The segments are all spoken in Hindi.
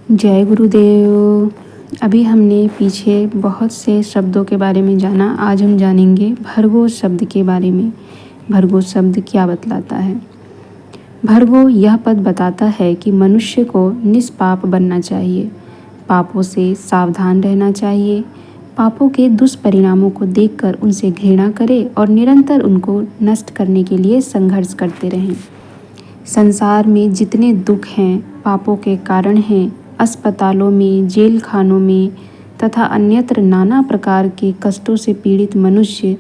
जय गुरुदेव। अभी हमने पीछे बहुत से शब्दों के बारे में जाना। आज हम जानेंगे भर्गो शब्द के बारे में। भर्गो शब्द क्या बतलाता है? भर्गो यह पद बताता है कि मनुष्य को निष्पाप बनना चाहिए, पापों से सावधान रहना चाहिए, पापों के दुष्परिणामों को देखकर उनसे घृणा करे और निरंतर उनको नष्ट करने के लिए संघर्ष करते रहें। संसार में जितने दुख हैं पापों के कारण हैं। अस्पतालों में, जेल खानों में तथा अन्यत्र नाना प्रकार के कष्टों से पीड़ित मनुष्य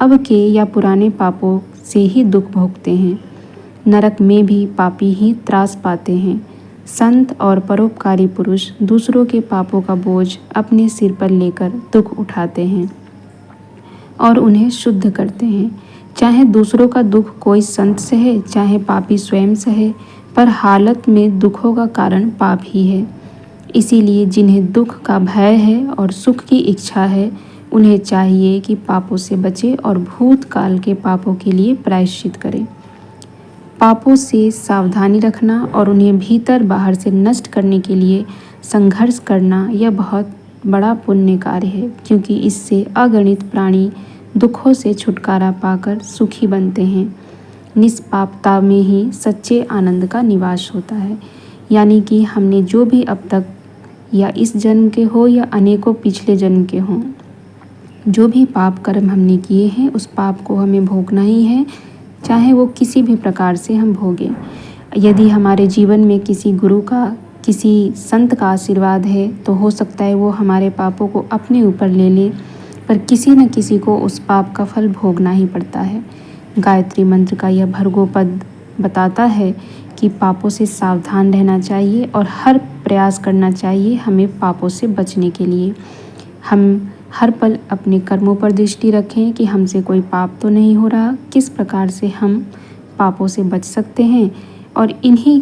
अब के या पुराने पापों से ही दुख भोगते हैं। नरक में भी पापी ही त्रास पाते हैं। संत और परोपकारी पुरुष दूसरों के पापों का बोझ अपने सिर पर लेकर दुख उठाते हैं और उन्हें शुद्ध करते हैं। चाहे दूसरों का दुख कोई संत सहे, चाहे पापी स्वयं सहे, पर हालत में दुखों का कारण पाप ही है। इसीलिए जिन्हें दुख का भय है और सुख की इच्छा है, उन्हें चाहिए कि पापों से बचे और भूतकाल के पापों के लिए प्रायश्चित करें। पापों से सावधानी रखना और उन्हें भीतर बाहर से नष्ट करने के लिए संघर्ष करना यह बहुत बड़ा पुण्य कार्य है, क्योंकि इससे अगणित प्राणी दुखों से छुटकारा पाकर सुखी बनते हैं। निष्पापता में ही सच्चे आनंद का निवास होता है। यानी कि हमने जो भी अब तक या इस जन्म के हो या अनेकों पिछले जन्म के हों, जो भी पाप कर्म हमने किए हैं उस पाप को हमें भोगना ही है, चाहे वो किसी भी प्रकार से हम भोगें। यदि हमारे जीवन में किसी गुरु का, किसी संत का आशीर्वाद है तो हो सकता है वो हमारे पापों को अपने ऊपर ले ले, पर किसी न किसी को उस पाप का फल भोगना ही पड़ता है। गायत्री मंत्र का यह भर्गो पद बताता है कि पापों से सावधान रहना चाहिए और हर प्रयास करना चाहिए हमें पापों से बचने के लिए। हम हर पल अपने कर्मों पर दृष्टि रखें कि हमसे कोई पाप तो नहीं हो रहा, किस प्रकार से हम पापों से बच सकते हैं, और इन्हीं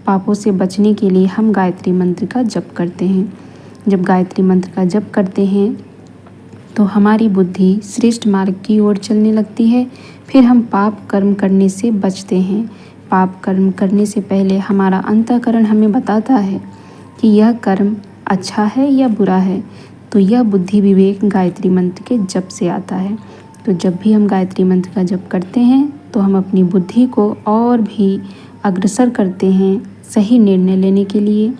पापों से बचने के लिए हम गायत्री मंत्र का जप करते हैं। जब गायत्री मंत्र का जप करते हैं तो हमारी बुद्धि श्रेष्ठ मार्ग की ओर चलने लगती है। फिर हम पाप कर्म करने से बचते हैं। पाप कर्म करने से पहले हमारा अंतःकरण हमें बताता है कि यह कर्म अच्छा है या बुरा है, तो यह बुद्धि विवेक गायत्री मंत्र के जप से आता है। तो जब भी हम गायत्री मंत्र का जप करते हैं तो हम अपनी बुद्धि को और भी अग्रसर करते हैं सही निर्णय लेने के लिए,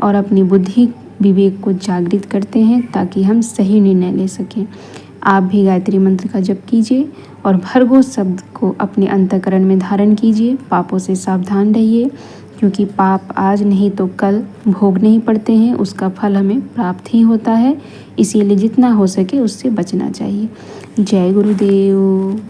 और अपनी बुद्धि विवेक को जागृत करते हैं ताकि हम सही निर्णय ले सकें। आप भी गायत्री मंत्र का जप कीजिए और भर्गो शब्द को अपने अंतःकरण में धारण कीजिए। पापों से सावधान रहिए, क्योंकि पाप आज नहीं तो कल भोगने ही पड़ते हैं, उसका फल हमें प्राप्त ही होता है। इसीलिए जितना हो सके उससे बचना चाहिए। जय गुरुदेव।